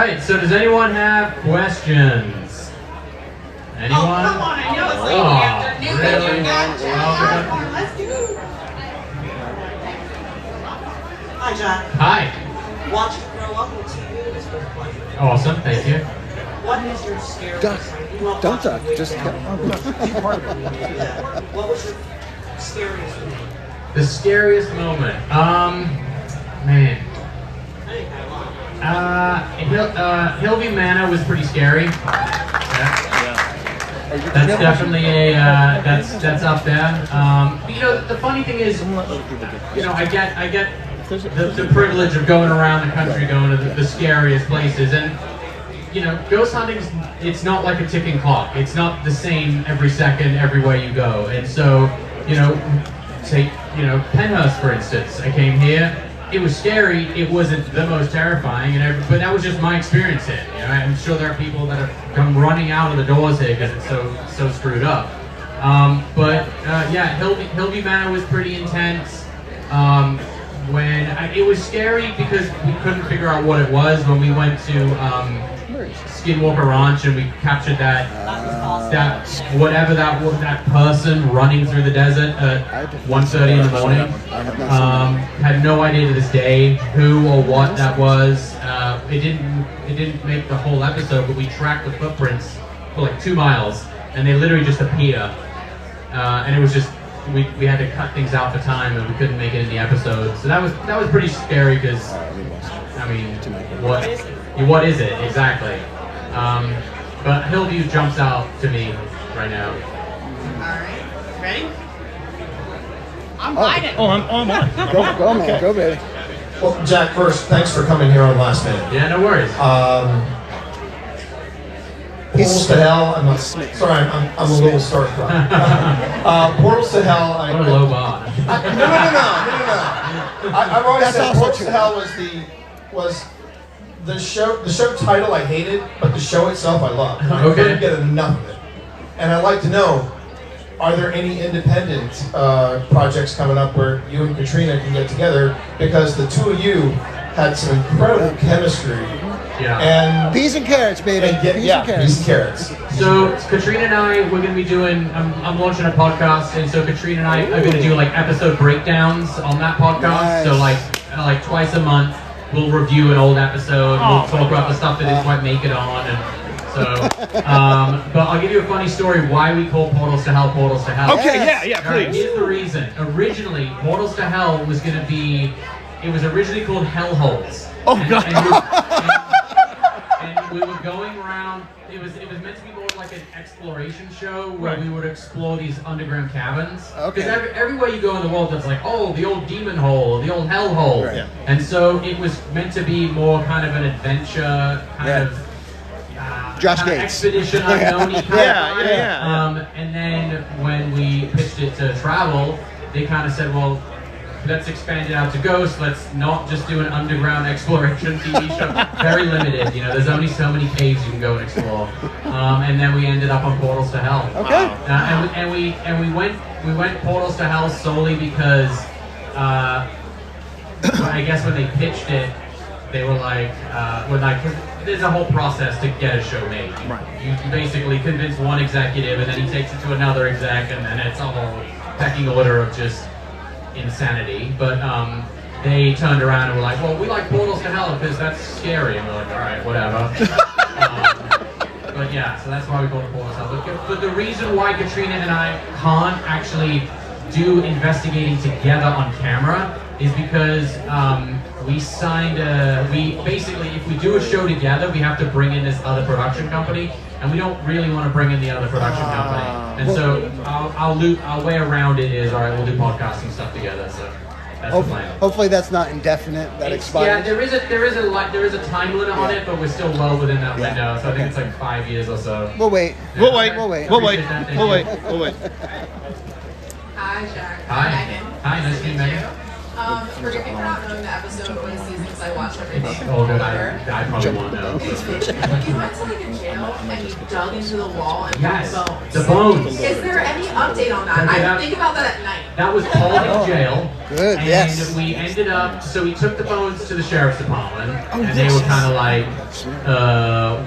right, so does anyone have questions? Anyone? Oh, come on, I know it's late afternoon. Really? Let's do it. Hi, Jack. Hi. Watched you grow up on TV. It's been a pleasure. Awesome, thank you. What is your scariest? Don't talk. Just What was your scariest moment? The scariest moment? Man. Hillview Manor was pretty scary. Yeah. That's definitely a that's up there. You know, the funny thing is, you know, I get the privilege of going around the country, going to the scariest places, and you know, ghost hunting, it's not like a ticking clock. It's not the same every second, everywhere you go. And so, you know, take, you know, Pennhurst, for instance. I came here, it was scary, it wasn't the most terrifying, but that was just my experience here. You know, I'm sure there are people that have come running out of the doors here because it's so screwed up. Yeah, Hillview Manor was pretty intense. It was scary because we couldn't figure out what it was when we went to Skinwalker Ranch and we captured that person running through the desert at 1:30 in the morning. Had no idea to this day who or what that was. It didn't make the whole episode, but we tracked the footprints for like 2 miles, and they literally just appear. And it was just we had to cut things out for time, and we couldn't make it in the episode. So that was pretty scary because I mean, what is it exactly? But Hillview jumps out to me right now. Alright, ready? I'm hiding. Oh, I'm on. Go, man. Go, baby. Well, Jack, first, thanks for coming here on Last Minute. Yeah, no worries. Portals to Hell. I'm a little starstruck. Portals to Hell. What a low bar. No. I've always That's said also Portals true. to Hell was the show title I hated, but the show itself I loved. I couldn't get enough of it. And I'd like to know, are there any independent projects coming up where you and Katrina can get together? Because the two of you had some incredible chemistry. Yeah. And Peas and carrots, baby. peas and carrots. So Katrina and I, we're going to be doing, I'm launching a podcast, and so Katrina and I are going to do like episode breakdowns on that podcast. Nice. So like twice a month, we'll review an old episode, we'll talk about the stuff that didn't quite make it on, and so, but I'll give you a funny story why we call Portals to Hell Portals to Hell. Okay, yeah, All right, please. here's the reason. Originally, Portals to Hell was going to be, it was originally called Hellholes. Oh, God. And we were going around, it was meant to be more like an exploration show where we would explore these underground cabins. Okay. Because everywhere you go in the world, it's like, oh, the old demon hole, the old hell hole. Right. Yeah. And so it was meant to be more kind of an adventure, kind of Josh kind of Gates. expedition unknown-y kind of vibe. Yeah. And then when we pitched it to travel, they kind of said, well, let's expand it out to ghosts. Let's not just do an underground exploration TV show. Very limited, you know. There's only so many caves you can go and explore. And then we ended up on Portals to Hell. Okay. And we went Portals to Hell solely because I guess when they pitched it, they were like, there's a whole process to get a show made. You basically convince one executive, and then he takes it to another exec, and then it's a whole pecking order of just insanity. But they turned around and were like, well, we like Portals to Hell because that's scary. And we're like, all right, whatever. But yeah, so that's why we call it Portals to Hell. But the reason why Katrina and I can't actually do investigating together on camera is because we signed basically, if we do a show together, we have to bring in this other production company, and we don't really want to bring in the other production company. And so our way around it is, all right, we'll do podcasting stuff together. So that's the plan. Hopefully that's not indefinite. That expires. Yeah, there is a time limit on it, but we're still well within that window. So I think it's like 5 years or so. We'll wait. We'll wait. Hi, Jack. Hi. Megan. Hi, nice to meet you, Megan. Forgive me for not knowing the episode was season because I watch everything. Oh, good. I probably won't know. You went to like a jail and you dug into the wall and Yes, found bones. the bones. Is there any update on that? Okay, I think about that at night. That was called in jail. Good, and yes. we ended up, so we took the bones to the sheriff's department, and they were kind of like,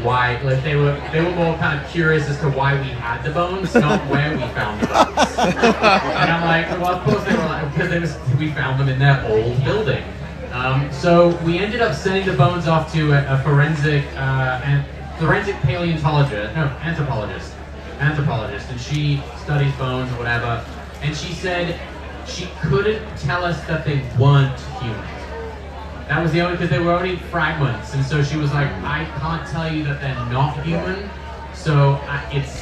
why? Like they were more kind of curious as to why we had the bones, not where we found the bones. And I'm like, well, of course they were like, because we found them in their old building. So we ended up sending the bones off to a forensic anthropologist, and she studies bones or whatever, and she said she couldn't tell us that they weren't human. That was the only, because they were only fragments, and so she was like, I can't tell you that they're not human, so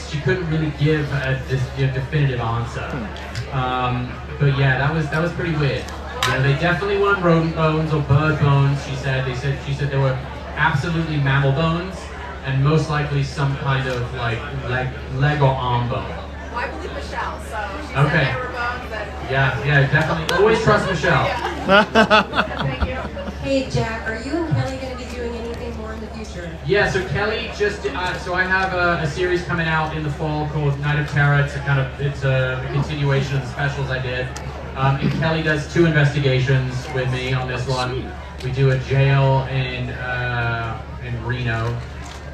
she couldn't really give a definitive answer. But yeah, that was pretty weird. You know, they definitely weren't rodent bones or bird bones. She said they were absolutely mammal bones, and most likely some kind of like leg or arm bone. Well, I believe Michelle, so she Okay. said they were bones that. Yeah, definitely. Always trust Michelle. Thank you. Hey Jack, are you and Kelly going to be doing anything more in the future? Yeah, so Kelly just, so I have a series coming out in the fall called Night of Terror. It's a continuation of the specials I did. And Kelly does 2 investigations with me on this one. We do a jail in Reno,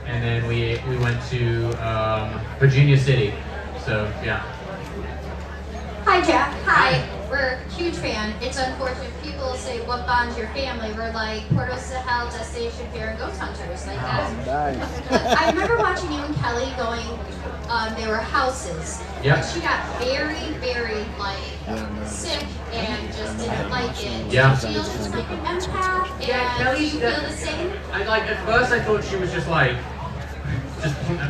and then we went to Virginia City. So yeah. Hi, Jack. Hi. We're a huge fan. It's unfortunate people say, what bonds your family? We're like Portos to Hell, Destination Fear, and Ghost Hunters. Like that. Nice. But I remember watching you and Kelly going, there were houses. Yep. And she got very, very, like, sick and just didn't like it. Yeah. Do you feel she's like an empath? Yeah, And do Kelly's you feel the same? at first I thought she was just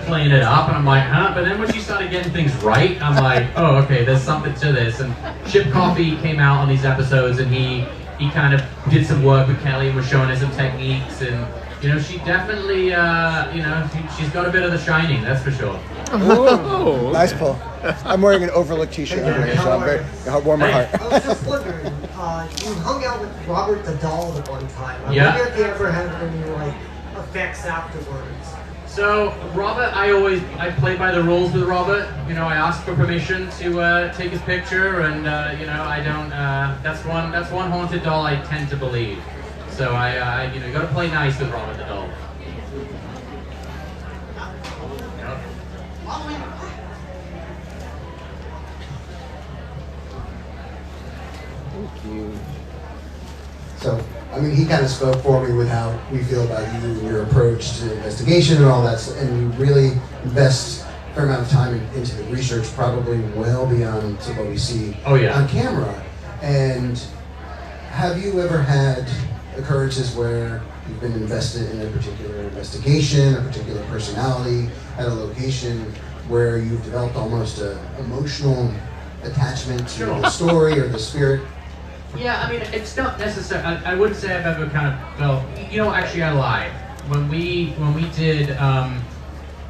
playing it up, and I'm like, huh? But then when she started getting things right, I'm like, oh, okay, there's something to this. And Chip Coffey came out on these episodes, and he kind of did some work with Kelly and was showing her some techniques, and you know, she definitely, she's got a bit of the Shining, that's for sure. Ooh, nice pull. I'm wearing an Overlook t-shirt today, so I'm very warm my heart. I was just wondering, you hung out with Robert the Doll at one time. I Yeah. wonder if you ever had any like effects afterwards. So Robert, I play by the rules with Robert. You know, I ask for permission to take his picture, and I don't. That's one haunted doll I tend to believe. So I you got to play nice with Robert the doll. Yep. Thank you. So, I mean, he kind of spoke for me with how we feel about you and your approach to investigation and all that, and you really invest a fair amount of time into the research, probably well beyond to what we see on camera. And have you ever had occurrences where you've been invested in a particular investigation, a particular personality at a location where you've developed almost an emotional attachment to the story or the spirit? Yeah, I mean, it's not necessary. I wouldn't say I've ever kind of felt. Actually, I lied. When we did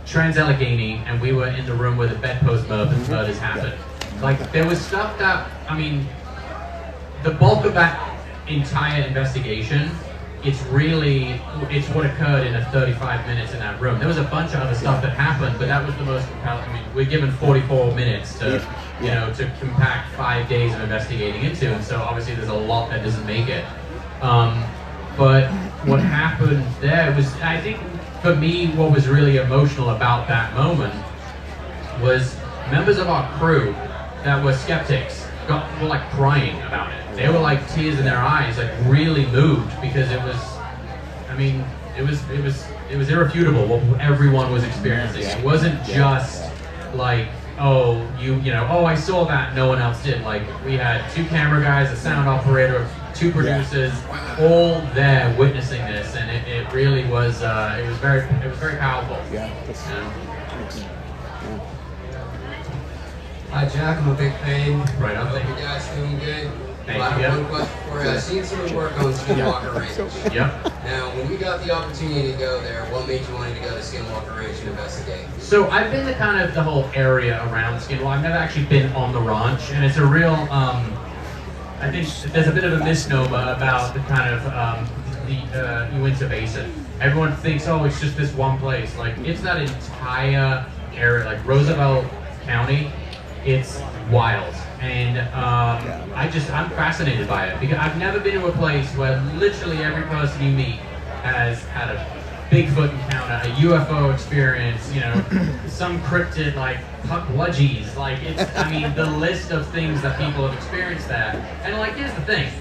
Trans-Allegheny, and we were in the room where the bedpost murders happened. Like, there was stuff that, I mean, the bulk of that entire investigation, it's what occurred in a 35 minutes in that room. There was a bunch of other stuff that happened, but that was the most compelling. I mean, we're given 44 minutes to compact 5 days of investigating into, and so obviously there's a lot that doesn't make it. But what happened there was, I think, for me, what was really emotional about that moment was members of our crew that were skeptics were like crying about it. They were like tears in their eyes, like really moved, because it was, I mean, it was irrefutable what everyone was experiencing. It wasn't just like, oh, I saw that, no one else did. Like, we had 2 camera guys, a sound operator, 2 producers, all there witnessing this, and it really was, it was very powerful. Hi Jack, I'm a big fan. Right on. I hope you guys doing good. Thank I you. have one question for you. I've seen some of the work on Skinwalker Ranch. Yep. Now, when we got the opportunity to go there, what made you want to go to Skinwalker Ranch and investigate? So I've been to kind of the whole area around Skinwalker. I've never actually been on the ranch, and it's a real, I think there's a bit of a misnomer about the kind of the Uinta Basin. Everyone thinks, oh, it's just this one place. Like, it's that entire area, like Roosevelt County. It's wild, and I'm fascinated by it because I've never been to a place where literally every person you meet has had a Bigfoot encounter, a UFO experience, you know, some cryptid like puck bludgies. Like, it's, I mean, the list of things that people have experienced there. And like, here's the thing,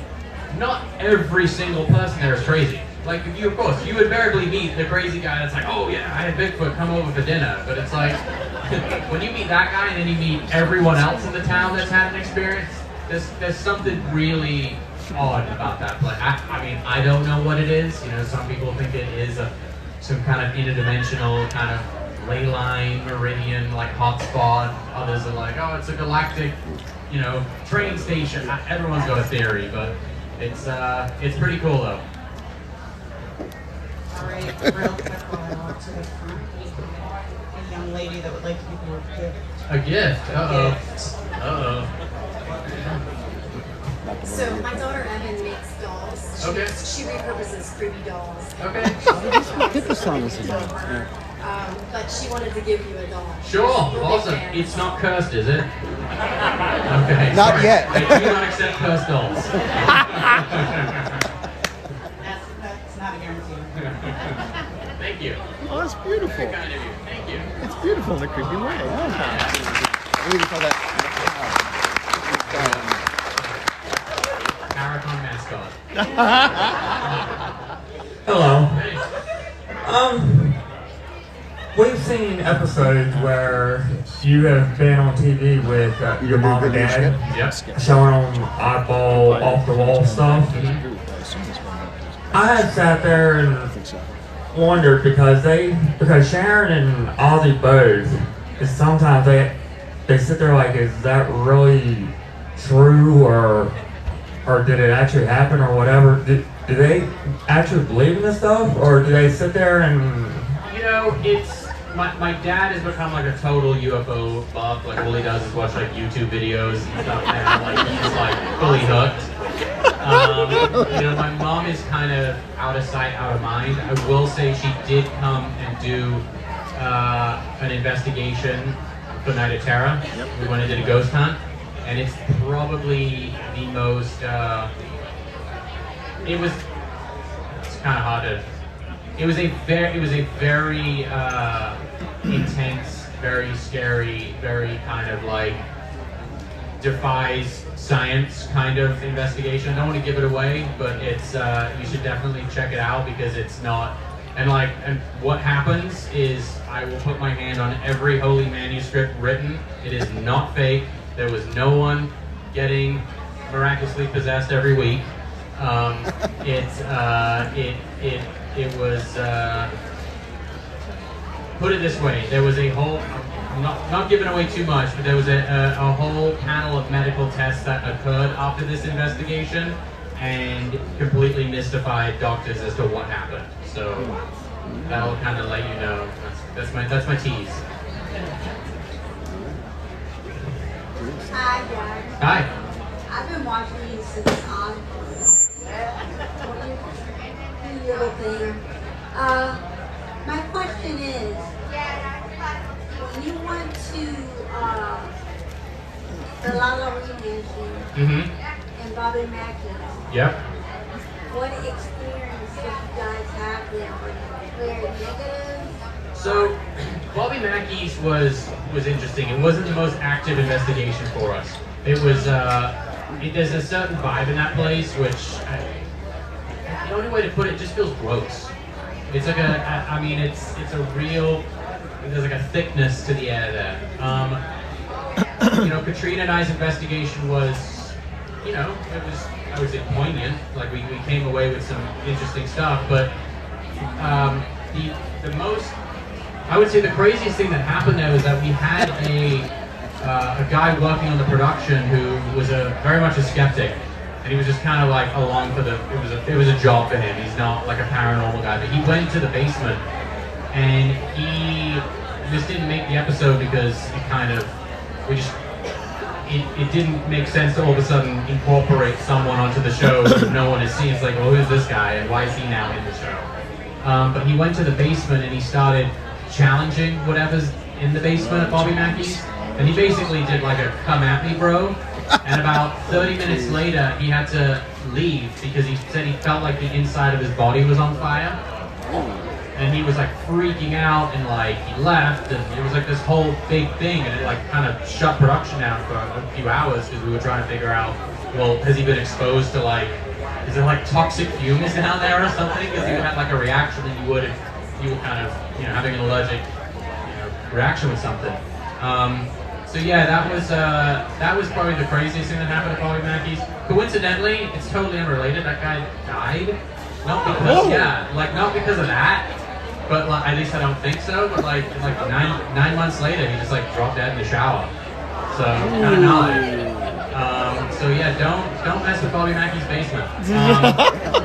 not every single person there is crazy. Like, you, of course, you invariably meet the crazy guy that's like, oh yeah, I had Bigfoot, come over for dinner. But it's like, when you meet that guy and then you meet everyone else in the town that's had an experience, there's something really odd about that place. I mean, I don't know what it is. You know, some people think it is some kind of interdimensional kind of ley line, meridian, like hotspot. Others are like, oh, it's a galactic, you know, train station. Everyone's got a theory, but it's pretty cool though. All right, real quick while I walk to the front, a young lady that would like to give you a gift. A gift? Uh-oh. Uh-oh. So my daughter Evan makes dolls. Okay. She repurposes creepy dolls. Okay. Get the song this again. But she wanted to give you a doll. Sure, awesome. It's not cursed, is it? Okay. Not sorry. yet. I do not accept cursed dolls. That's not a guarantee. Thank you. Oh, that's beautiful. Very kind of you. Thank you. It's beautiful in a creepy way. I believe you call that. Paracon mascot. Hello. Hey. We've seen episodes where you have been on TV with your mom and dad, showing them oddball, off the wall stuff. I had sat there and wondered because Sharon and Ozzy both, sometimes they sit there like, is that really true or did it actually happen or whatever? Do they actually believe in this stuff, or do they sit there and? You know, it's my dad has become like a total UFO buff. Like, all he does is watch like YouTube videos and stuff now. Like, he's like fully hooked. You know, my mom is kind of out of sight, out of mind. I will say she did come and do an investigation for Night of Terror. We went and did a ghost hunt, and it's probably the most. It's kind of hard to. It was a very intense, very scary, very kind of like defies science kind of investigation. I don't want to give it away, but it's you should definitely check it out because it's not. And what happens is I will put my hand on every holy manuscript written. It is not fake. There was no one getting miraculously possessed every week. It was, put it this way, there was a whole, I'm not giving away too much, but there was a whole panel of medical tests that occurred after this investigation and completely mystified doctors as to what happened. So that'll kind of let you know. That's my tease. Hi, Dad. Hi. I've been watching you since Osbourne. Little thing. My question is, when you went to the Lala Mansion and Bobby Mackey, Yep. what experience did you guys have there? Very negative? So, Bobby Mackey's was interesting. It wasn't the most active investigation for us. It was, there's a certain vibe in that place, which, the only way to put it just feels gross. It's like it's a real, there's like a thickness to the air there. You know, Katrina and I's investigation was, you know, it was, I would say, poignant. Like, we came away with some interesting stuff, but the most, I would say the craziest thing that happened there was that we had a guy working on the production who was very much a skeptic, and he was just kind of like along for it was a job for him. He's not like a paranormal guy, but he went to the basement, and he just didn't make the episode because it kind of, it didn't make sense to all of a sudden incorporate someone onto the show that no one has seen. It's like, well, who's this guy and why is he now in the show? But he went to the basement and he started challenging whatever's in the basement at Bobby Mackey's. And he basically did like a come at me bro. And about 30 minutes later, he had to leave because he said he felt like the inside of his body was on fire. And he was like freaking out and like he left and it was like this whole big thing and it like kind of shut production down for a few hours because we were trying to figure out, well, has he been exposed to like, is there like toxic fumes down there or something? Because he had like a reaction that you would if you were kind of, you know, having an allergic, you know, reaction with something. So yeah, that was probably the craziest thing that happened at Bobby Mackey's. Coincidentally, it's totally unrelated. That guy died, not because not because of that, but like, at least I don't think so. But like 9 months later, he just like dropped dead in the shower. So kind of knowledge. So yeah, don't mess with Bobby Mackey's basement.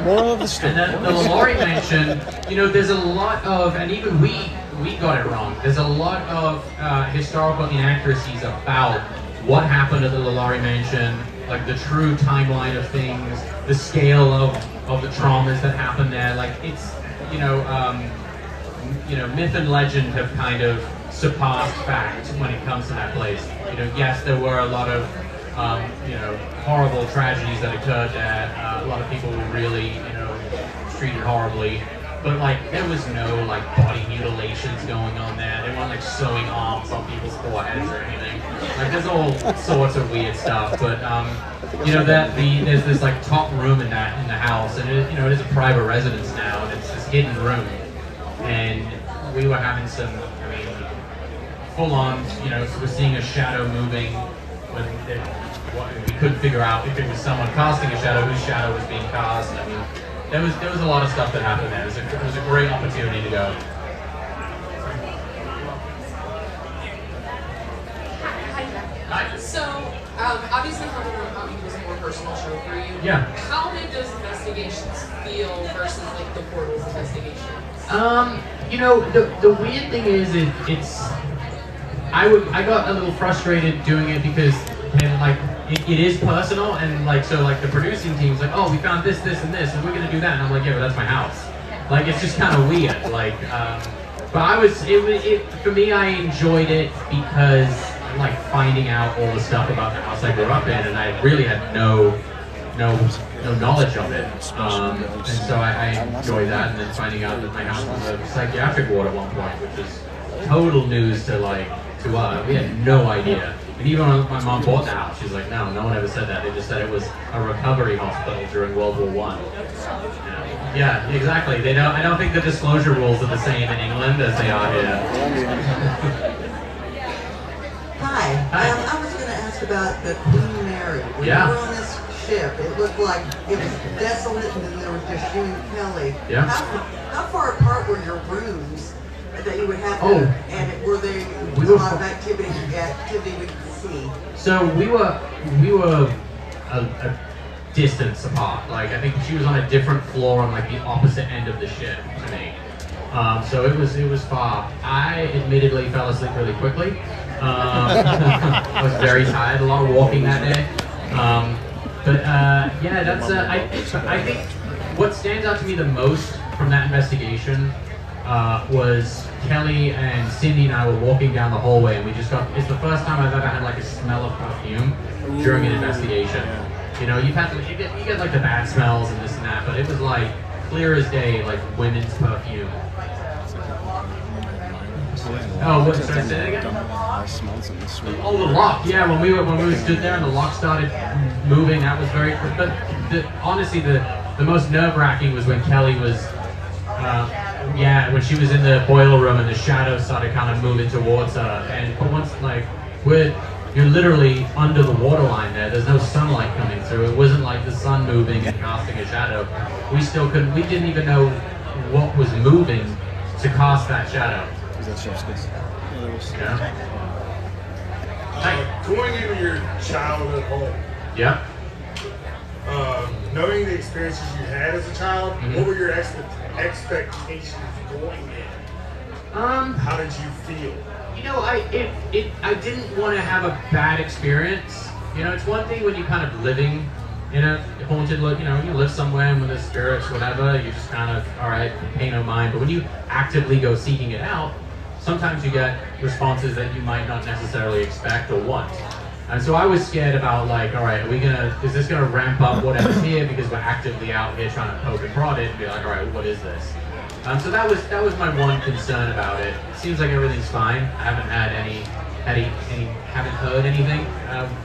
Moral of the story. And then the LaLaurie mansion, you know, there's a lot of, and even we got it wrong. There's a lot of historical inaccuracies about what happened at the LaLaurie mansion, like the true timeline of things, the scale of the traumas that happened there. Like it's, you know, myth and legend have kind of surpassed fact when it comes to that place. You know, yes, there were a lot of horrible tragedies that occurred there. A lot of people were really, treated horribly. But like, there was no like body mutilations going on there. They weren't like sewing arms on people's foreheads or anything. Like, there's all sorts of weird stuff. But there's this like top room in the house, and it is a private residence now, and it's this hidden room. And we were having some, full on, we're seeing a shadow moving when we couldn't figure out if it was someone casting a shadow, whose shadow was being cast. There was a lot of stuff that happened there. It was a great opportunity to go. Hi. So, obviously, Paranormal was a more personal show for you. Yeah. How did those investigations feel versus like the Portal's investigations? The weird thing is, I got a little frustrated doing it because it is personal, and the producing team's like, oh, we found this, this, and this, and we're gonna do that, and I'm like, yeah, but that's my house. Like, it's just kind of weird. But for me, I enjoyed it because finding out all the stuff about the house I grew up in, and I really had no knowledge of it. And so I enjoyed that, and then finding out that my house was a psychiatric ward at one point, which is total news to us. We had no idea. And even when my mom bought the house, she's like, no one ever said that. They just said it was a recovery hospital during World War I. Yeah, exactly. I don't think the disclosure rules are the same in England as they are here. Hi. I was going to ask about the Queen Mary. When you were on this ship, it looked like it was desolate, and then there was just you and Kelly. Yeah. How far apart were your rooms that you would have to, and were they a lot of activity we could see? So we were a distance apart. Like, I think she was on a different floor on the opposite end of the ship to me. So it was far. I admittedly fell asleep really quickly. I was very tired, a lot of walking that day. I think what stands out to me the most from that investigation was Kelly and Cindy and I were walking down the hallway, and it's the first time I've ever had a smell of perfume during an investigation. You get the bad smells and this and that, but it was clear as day, women's perfume. Oh, what? Should I say that again? I smelled something sweet. Oh, the lock. Yeah, when we stood there and the lock started moving, that was very. But honestly, the most nerve-wracking was when Kelly was, when she was in the boiler room and the shadow started kind of moving towards her. But once you're literally under the waterline there. There's no sunlight coming through. It wasn't like the sun moving and casting a shadow. We still couldn't. We didn't even know what was moving to cast that shadow. Going into your childhood home. Yeah. Knowing the experiences you had as a child, what were your expectations going in? How did you feel? I didn't want to have a bad experience You know, it's one thing when you're kind of living in a haunted, you know, you live somewhere and with the spirits, whatever, you just kind of, all right, pay no mind. But when you actively go seeking it out, sometimes you get responses that you might not necessarily expect or want. And so I was scared about, like, all right, is this gonna ramp up whatever's here because we're actively out here trying to poke and prod it and be like, all right, what is this? So that was my one concern about it. It seems like everything's fine. I haven't had haven't heard anything.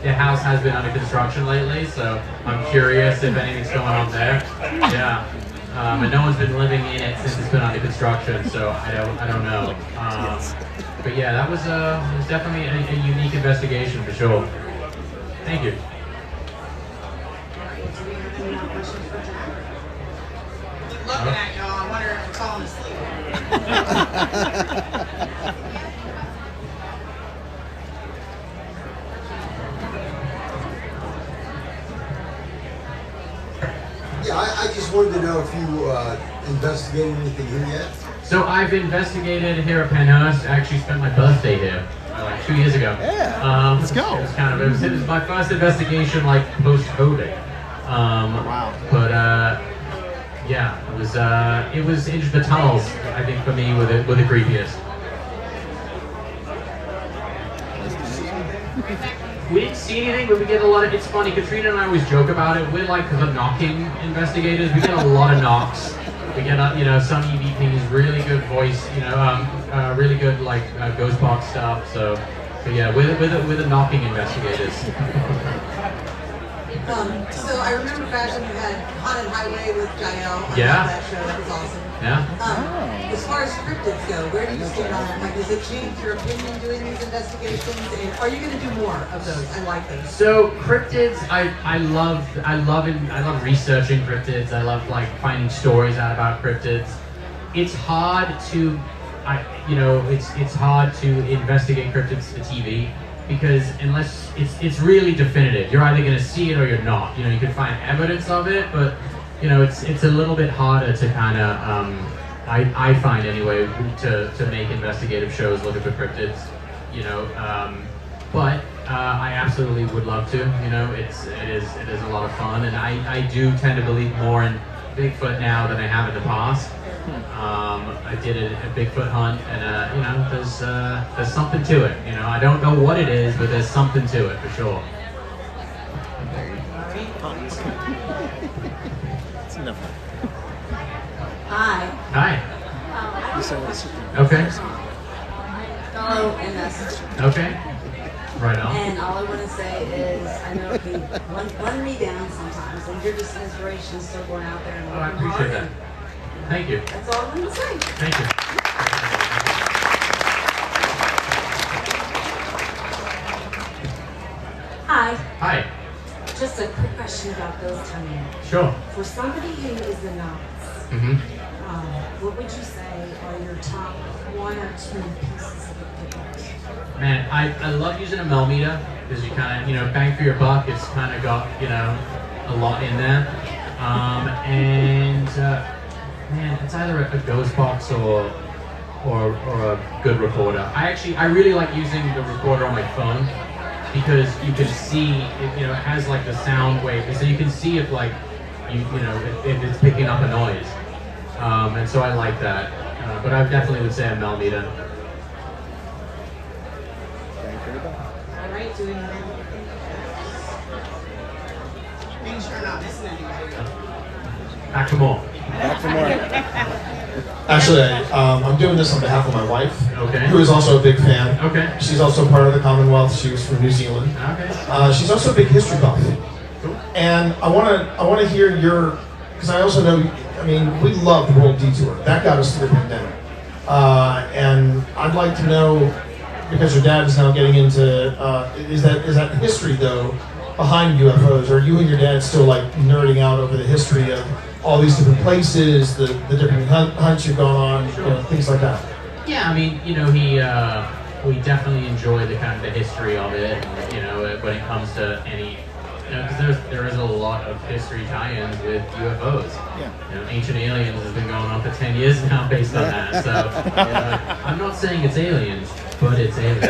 The house has been under construction lately, so I'm curious if anything's going on there. Yeah. And no one's been living in it since it's been under construction, so I don't know. But yeah, that was definitely a unique investigation for sure. Thank you. Looking at y'all, I wonder if we're falling asleep. Yeah, I just wanted to know if you investigated anything here yet. So I've investigated here at Pennhurst. I actually spent my birthday here like 2 years ago. Yeah, let's go. It was my first investigation like post-COVID. Wow. But yeah, it was into the tunnels. I think for me were the creepiest. We didn't see anything, but we get a lot of. It's funny. Katrina and I always joke about it. We're like the knocking investigators. We get a lot of knocks. We get some EVPs, really good voice, really good like ghost box stuff. So yeah, we're the knocking investigators. So I remember back when you had Haunted Highway with Jael. I Yeah. love that show. That was awesome. Yeah. As far as cryptids go, where do you stand on that? Like, does it change your opinion doing these investigations? And are you going to do more of those? I like those. So cryptids, I love researching cryptids. I love like finding stories out about cryptids. It's hard to, it's hard to investigate cryptids for TV because unless it's really definitive, you're either going to see it or you're not. You can find evidence of it, but it's a little bit harder to kind of, I find anyway, to make investigative shows looking for cryptids. But I absolutely would love to. It is a lot of fun, and I do tend to believe more in Bigfoot now than I have in the past. I did a Bigfoot hunt, and there's something to it. I don't know what it is, but there's something to it for sure. That's enough. Hi. Hi. Okay. Follow and message. Okay. Right on. And all I want to say is, I know it can run me down sometimes, and you're just an inspiration, still going out there and Oh, I working hard. appreciate that. Thank you. That's all I'm going to say. Thank you. Hi. Hi. Just a quick question about those tunnels. Sure. For somebody who is a novice, what would you say are your top 1 or 2 pieces of equipment? Man, I love using a millimeter because you kind of, bang for your buck. It's kind of got, a lot in there. Man, it's either a ghost box or a good recorder. I really like using the recorder on my phone because you can see, it has like the sound wave, so you can see if like, if it's picking up a noise. And so I like that. But I definitely would say a millimeter. All right, doing that. Make sure I'm not missing anything. Back for more. Back for more. Actually, I'm doing this on behalf of my wife, Okay. who is also a big fan. Okay. She's also part of the Commonwealth. She was from New Zealand. Okay. She's also a big history buff. Cool. And I want to hear your, because I also know, we love the World Detour. That got us through the pandemic. And I'd like to know, because your dad is now getting into, is that history though behind UFOs? Are you and your dad still like nerding out over the history of all these different places, the different hunts you've gone on, things like that? Yeah, we definitely enjoy the kind of the history of it, when it comes to any, because there is a lot of history tie-ins with UFOs. Yeah. Ancient Aliens has been going on for 10 years now based on that. So I'm not saying it's aliens, but it's aliens.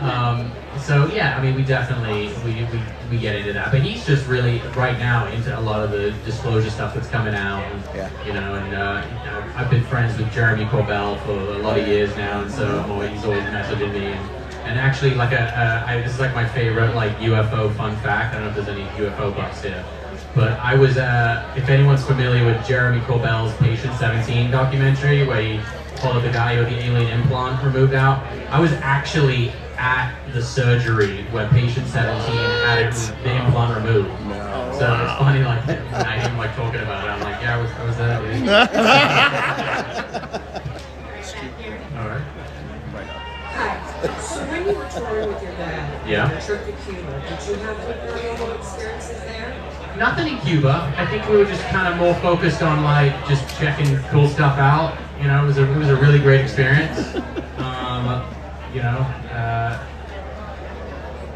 So yeah, I mean, we definitely we get into that, but he's just really right now into a lot of the disclosure stuff that's coming out, and, you know, and I've been friends with Jeremy Corbell for a lot of years now, and so he's always messaging me, and actually, like this is like my favorite like UFO fun fact. I don't know if there's any UFO buffs here, but I was if anyone's familiar with Jeremy Corbell's Patient 17 documentary, where he followed the guy who had the alien implant removed out, I was actually at the surgery where patient 17 had the implant removed. So it's funny, like, when I hear him like talking about it, I'm like, yeah, I was there. Alright. Hi. So when you were touring with your dad, Yeah. the trip to Cuba, did you have any paranormal experiences there? Nothing in Cuba. I think we were just kind of more focused on like just checking cool stuff out. You know, it was a really great experience. You know,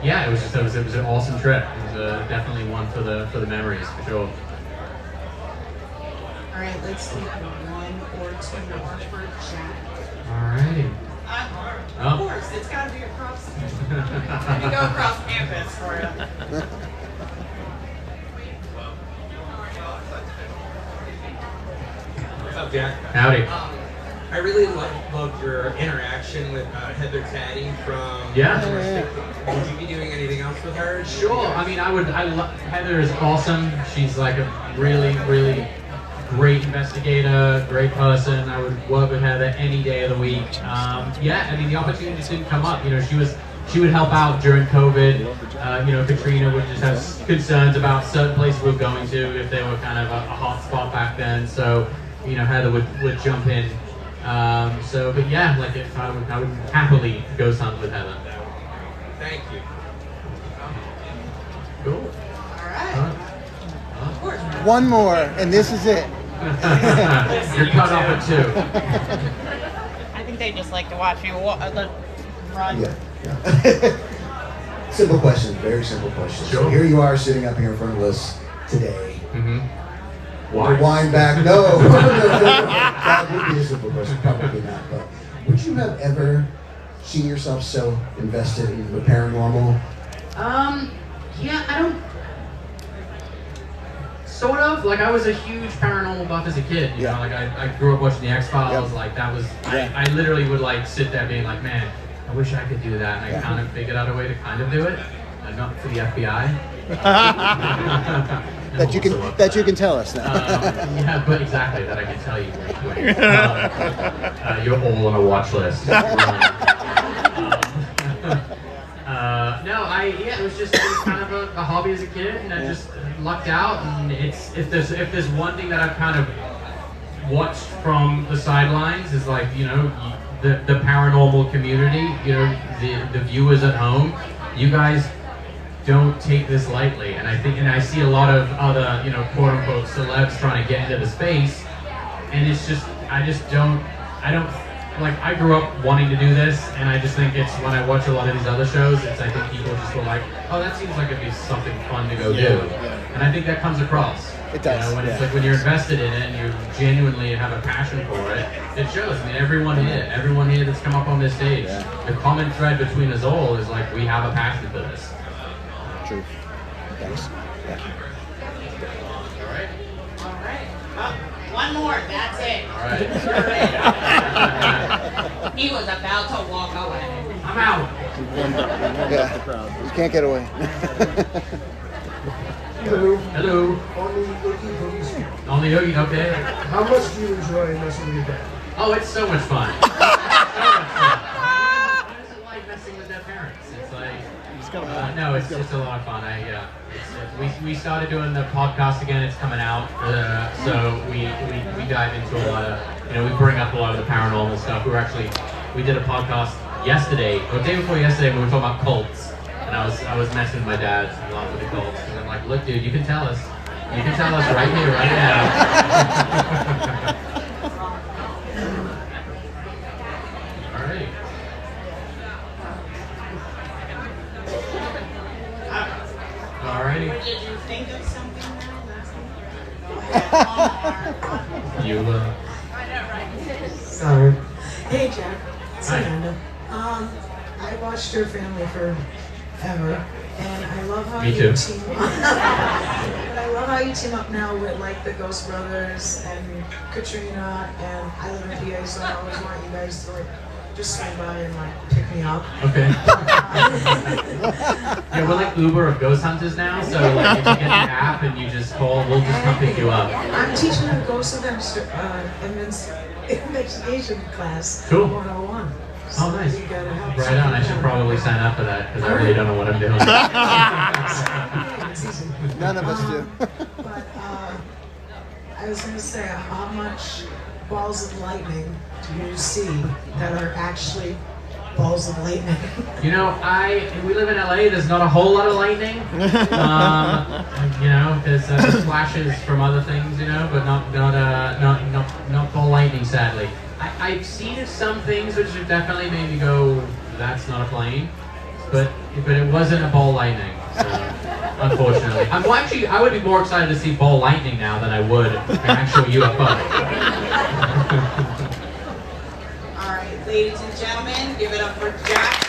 yeah, it was an awesome trip. It was definitely one for the memories for sure. All right, let's take one or two more for Jack. Alrighty. Of course, it's got to be across. Let me go across campus for you. What's up, Jack? Howdy. I really loved your interaction with Heather Taddy from. Yeah. Would you be doing anything else with her? Sure. I mean, Heather is awesome. She's like a really, really great investigator, great person. I would work with Heather any day of the week. Yeah, I mean, the opportunity just didn't come up. You know, she would help out during COVID. You know, Katrina would just have concerns about certain places we were going to if they were kind of a hot spot back then. So, you know, Heather would jump in. But yeah, like if I would happily go hunt with Heather. Thank you. Cool. Of course. One more, and this is it. You're cut off at 2. I think they just like to watch you run. Yeah. Simple question, very simple question. Sure. So here you are sitting up here in front of us today. Mm-hmm. Rewind back. No. That would be a simple question. Probably not. But would you have ever seen yourself so invested in the paranormal? Yeah, I don't. Sort of. Like, I was a huge paranormal buff as a kid. You know, like I grew up watching the X-Files. Like that was. I literally would like sit there being like, man, I wish I could do that. And I kind of figured out a way to kind of do it. Not for the FBI. that you can tell us now. Yeah, but exactly, that I can tell you. You're all on a watch list. It was kind of a hobby as a kid, and I just lucked out. And if there's one thing that I've kind of watched from the sidelines is like, you know, the paranormal community, you know, the viewers at home, you guys don't take this lightly, and I see a lot of other, you know, quote unquote celebs trying to get into the space, and it's just I don't like, I grew up wanting to do this, and I just think it's when I watch a lot of these other shows, I think people just go like, oh, that seems like it'd be something fun to go do, and I think that comes across. It does. You know, when it's like when you're invested in it and you genuinely have a passion for it, it shows. I mean, everyone here that's come up on this stage, the common thread between us all is like we have a passion for this. True. Thanks. All right. One more. That's it. All right. He was about to walk away. I'm out. Yeah. You can't get away. Hello. Hello. Only looking for music. Only Yogi, okay. How much do you enjoy messing with your dad? Oh, it's so much fun. So much fun. Why is it like messing with their parents? It's like, no, it's just a lot of fun. We started doing the podcast again. It's coming out, so we dive into a lot of, you know, we bring up a lot of the paranormal stuff. We did a podcast yesterday, or the day before yesterday, when we were talking about cults, and I was messing with my dad a lot with the cults, and I'm like, look, dude, you can tell us right here, right now. All right. Alrighty. Or did you think of something now? You, I know, right? Sorry. Hey, Jack. It's Hi. Amanda. I watched your family forever, and I love how Me you too. team up. But I love how you team up now with like the Ghost Brothers and Katrina, and I live in PA, so I always want you guys to like just swing by and like pick me up. Okay. Yeah, we're like Uber of ghost hunters now, so like if you get the app and you just call, we'll just come pick you up. I'm teaching a ghost investigation class. Cool. 101. Oh, nice. You gotta help Right on. I should probably sign up for that because I really don't know what I'm doing. None of us do. But I was going to say, how much balls of lightning do you see that are actually balls of lightning? You know, we live in LA. There's not a whole lot of lightning. You know, there's flashes from other things. You know, but not ball lightning, sadly. I've seen some things which have definitely made me go, "That's not a plane," but it wasn't a ball lightning. So, unfortunately, I would be more excited to see ball lightning now than I would an actual UFO. All right, ladies and gentlemen, give it up for Jack.